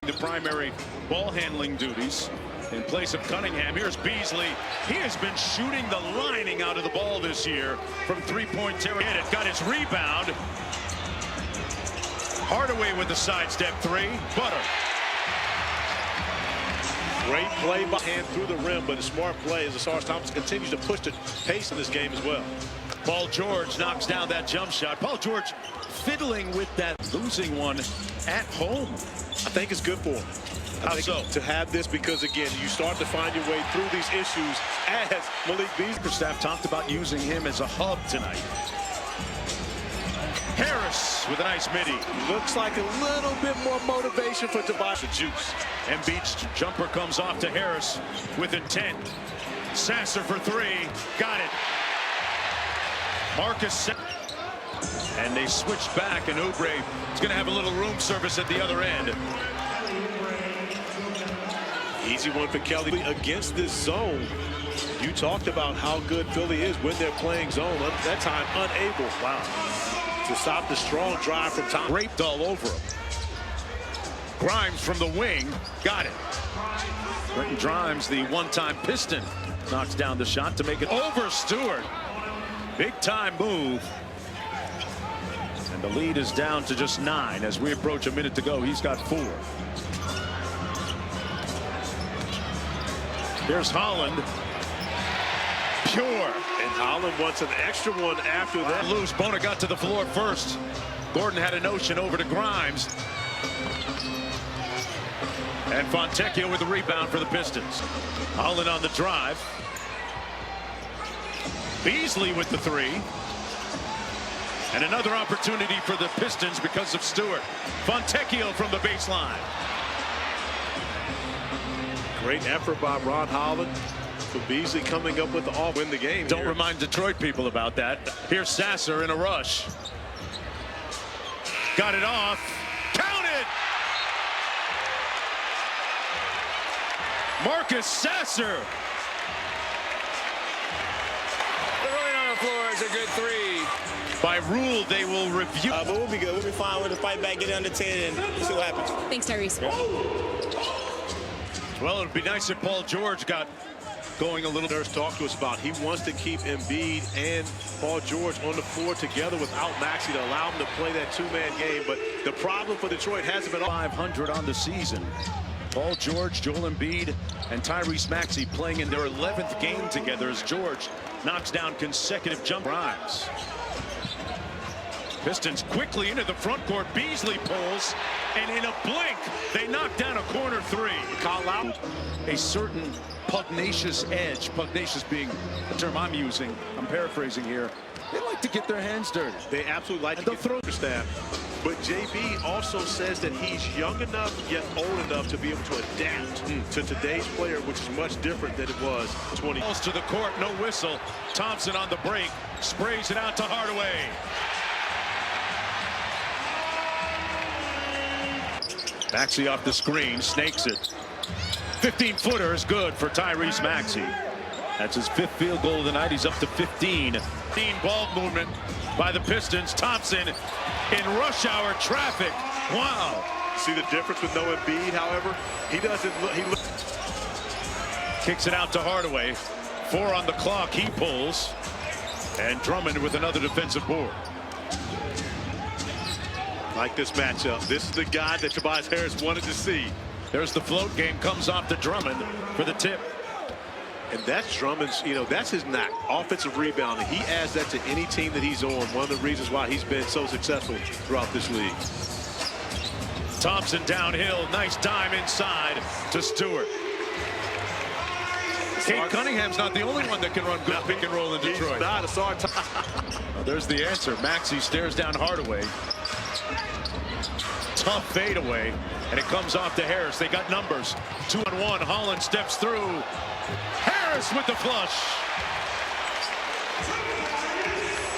The primary ball handling duties in place of Cunningham. Here's Beasley. He has been shooting the lining out of the ball this year from three-point territory. It got his rebound. Hardaway with the sidestep three. Butter. Great play by hand through the rim, but a smart play as Asar Thomas continues to push the pace in this game as well. Paul George knocks down that jump shot. Paul George fiddling with that, losing one at home. I think it's good for him. How so? To have this, because again, you start to find your way through these issues as Malik Beasley. Staff talked about using him as a hub tonight. Harris with a nice midi. Looks like a little bit more motivation for Tobias. The juice. Embiid's jumper comes off to Harris with intent. Sasser for three. Got it. Marcus. And they switch back, and Oubre is going to have a little room service at the other end. Easy one for Kelly against this zone. You talked about how good Philly is when they're playing zone. That time unable. Wow. To stop the strong drive from Tom. Raped all over him. Grimes from the wing. Got it. Quentin Grimes, the one-time Piston, knocks down the shot to make it over Stewart. Big-time move. And the lead is down to just 9 as we approach a minute to go. He's got 4. Here's Holland. Pure. And Holland wants an extra one after that. Loose. Bona got to the floor first. Gordon had a notion over to Grimes. And Fontecchio with the rebound for the Pistons. Holland on the drive. Beasley with the three. And another opportunity for the Pistons because of Stewart. Fontecchio from the baseline. Great effort by Ron Holland. For Beasley coming up with the all win the game. Don't remind Detroit people about that. Here's Sasser in a rush. Got it off. Count it! Marcus Sasser. The running on the floor is a good three. By rule, they will review. But we'll be good. We'll be fine. We'll fight back, get under 10, and see what happens. Thanks, Tyrese. Well, it would be nice if Paul George got going a little. Nurse talked to us about he wants to keep Embiid and Paul George on the floor together without Maxey to allow him to play that two-man game. But the problem for Detroit hasn't been 500 on the season. Paul George, Joel Embiid, and Tyrese Maxey playing in their 11th game together as George knocks down consecutive jump drives. Pistons quickly into the front court. Beasley pulls, and in a blink, they knock down a corner three. Call out a certain pugnacious edge. Pugnacious being the term I'm using. I'm paraphrasing here. They like to get their hands dirty. They absolutely like to get through the staff. But JB also says that he's young enough yet old enough to be able to adapt to today's player, which is much different than it was 20. Balls to the court, no whistle. Thompson on the break, sprays it out to Hardaway. Maxey off the screen, snakes it. 15-footer is good for Tyrese Maxey. That's his 5th field goal of the night. He's up to 15. Ball movement by the Pistons. Thompson in rush hour traffic. Wow. See the difference with no Embiid, however? He doesn't look. Kicks it out to Hardaway. 4 on the clock. He pulls. And Drummond with another defensive board. Like this matchup. This is the guy that Tobias Harris wanted to see. There's the float game. Comes off to Drummond for the tip. And that's Drummond's, that's his knack. Offensive rebounding. He adds that to any team that he's on. One of the reasons why he's been so successful throughout this league. Thompson downhill. Nice dime inside to Stewart. Kate Cunningham's not the only one that can run good pick and roll in Detroit. He's not. Asar There's the answer. Maxey stares down Hardaway. Tough fadeaway, and it comes off to Harris. They got numbers. 2-on-1. Holland steps through. Harris with the flush.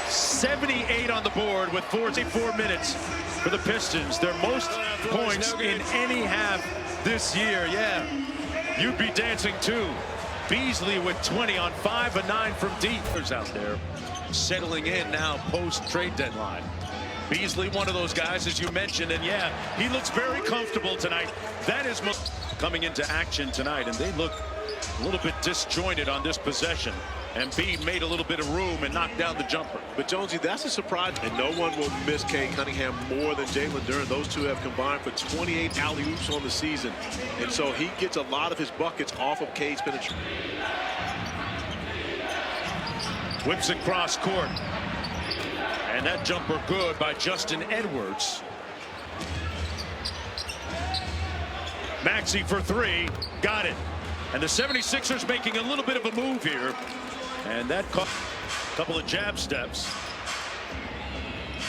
78 on the board with 44 minutes for the Pistons. Their most points in any half this year. Yeah, you'd be dancing too. Beasley with 20 on 5 of 9 from deep. Out there. settling in now post-trade deadline. Beasley, one of those guys, as you mentioned, and yeah, he looks very comfortable tonight. That is coming into action tonight, and they look a little bit disjointed on this possession. And Embiid made a little bit of room and knocked down the jumper. But Jonesy, that's a surprise, and no one will miss Cade Cunningham more than Jalen Duren. Those two have combined for 28 alley-oops on the season, and so he gets a lot of his buckets off of Cade's penetration. Whips it cross court. And that jumper good by Justin Edwards. Maxey for three. Got it. And the 76ers making a little bit of a move here. And that caught a couple of jab steps.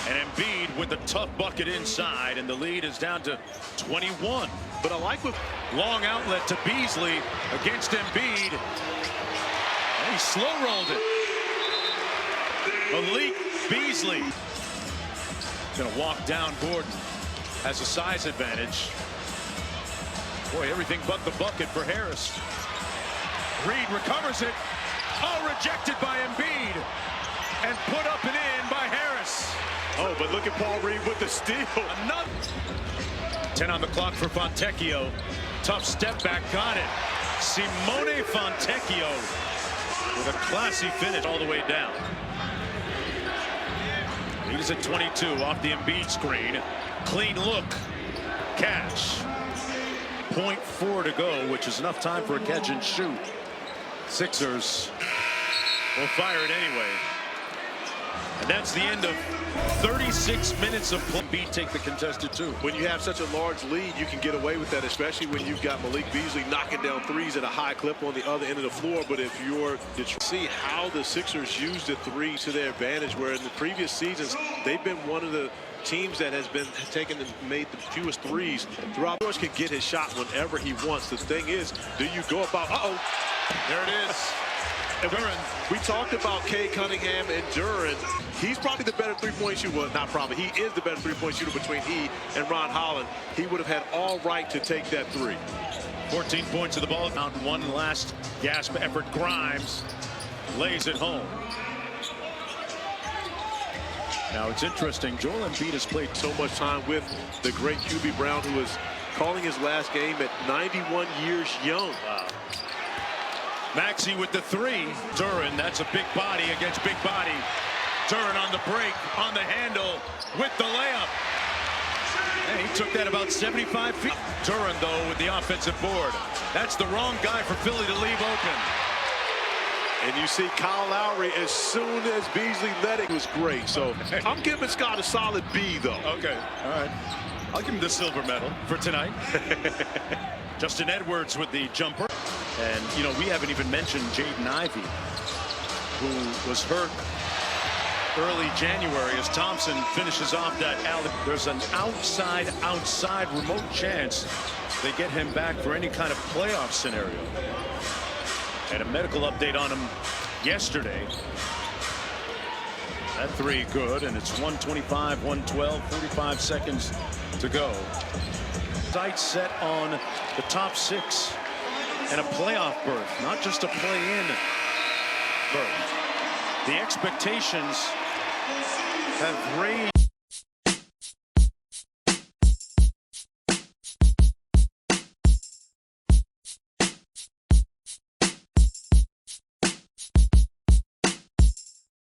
And Embiid with the tough bucket inside. And the lead is down to 21. But I like what long outlet to Beasley against Embiid. And he slow rolled it. Malik Beasley gonna walk down Gordon. Has a size advantage. Boy, everything but the bucket for Harris. Reed recovers it. Oh, rejected by Embiid. And put up and in by Harris. Oh, but look at Paul Reed with the steal. Another 10 on the clock for Fontecchio. Tough step back, got it. Simone Fontecchio with a classy finish all the way down. He's at 22 off the Embiid screen. Clean look. Catch. 0.4 to go, which is enough time for a catch and shoot. Sixers will fire it anyway. And that's the end of 36 minutes of play. Embiid take the contested two. When you have such a large lead, you can get away with that, especially when you've got Malik Beasley knocking down threes at a high clip on the other end of the floor. But if you're see how the Sixers use the three to their advantage, where in the previous seasons they've been one of the teams that has been taken and made the fewest threes throughout. George can get his shot whenever he wants. The thing is, do you go about There it is. Duren. We talked about Cade Cunningham and Duren. He's probably the better three-point shooter. Well, not probably. He is the better three-point shooter between he and Ron Holland. He would have had all right to take that three. 14 points of the ball. Found one last gasp effort. Grimes lays it home. Now it's interesting. Joel Embiid has played So much time with the great QB Brown, who is calling his last game at 91 years young. Wow. Maxey with the three. Duren, that's a big body against big body. Duren on the break, on the handle, with the layup. And he took that about 75 feet. Duren, though, with the offensive board. That's the wrong guy for Philly to leave open. And you see Kyle Lowry, as soon as Beasley let it, was great. So I'm giving Scott a solid B, though. Okay, all right. I'll give him the silver medal for tonight. Justin Edwards with the jumper. And, you know, we haven't even mentioned Jaden Ivey, who was hurt early January as Thompson finishes off that alley. There's an outside remote chance they get him back for any kind of playoff scenario. And a medical update on him yesterday. That three good, and it's 125, 112, 45 seconds to go. Sights set on the top six and a playoff berth, not just a play-in berth. The expectations have raised.